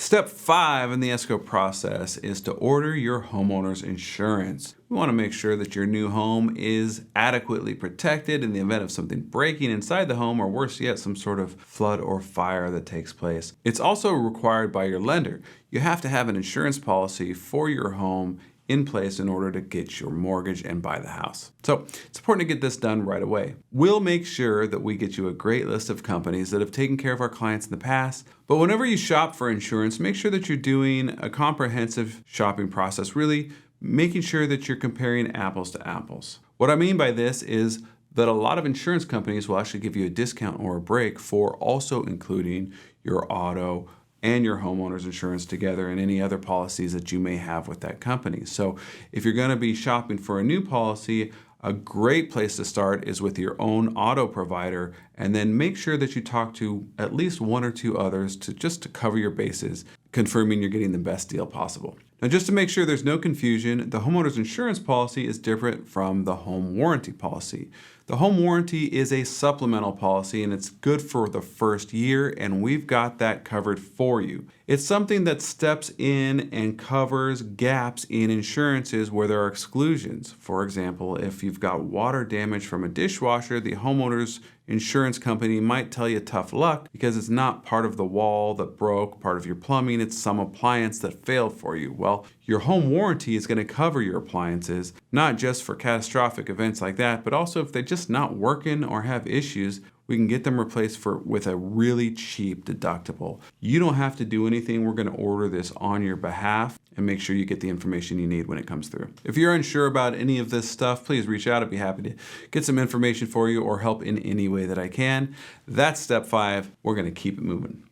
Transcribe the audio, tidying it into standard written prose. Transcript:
Step 5 in the escrow process is to order your homeowner's insurance. We want to make sure that your new home is adequately protected in the event of something breaking inside the home, or worse yet, some sort of flood or fire that takes place. It's also required by your lender. You have to have an insurance policy for your home in place in order to get your mortgage and buy the house. So it's important to get this done right away. We'll make sure that we get you a great list of companies that have taken care of our clients in the past. But whenever you shop for insurance, make sure that you're doing a comprehensive shopping process, really making sure that you're comparing apples to apples. What I mean by this is that a lot of insurance companies will actually give you a discount or a break for also including your auto and your homeowner's insurance together and any other policies that you may have with that company. So if you're going to be shopping for a new policy, a great place to start is with your own auto provider, and then make sure that you talk to at least one or two others to cover your bases, confirming you're getting the best deal possible. Now, just to make sure there's no confusion, the homeowner's insurance policy is different from the home warranty policy. The home warranty is a supplemental policy, and it's good for the first year, and we've got that covered for you. It's something that steps in and covers gaps in insurances where there are exclusions. For example, if you've got water damage from a dishwasher, the homeowner's insurance company might tell you tough luck because it's not part of the wall that broke, part of your plumbing, it's some appliance that failed for you. Well, your home warranty is going to cover your appliances, not just for catastrophic events like that, but also if they're just not working or have issues, we can get them replaced with a really cheap deductible. You don't have to do anything. We're going to order this on your behalf and make sure you get the information you need when it comes through. If you're unsure about any of this stuff, please reach out. I'd be happy to get some information for you or help in any way that I can. That's step 5. We're going to keep it moving.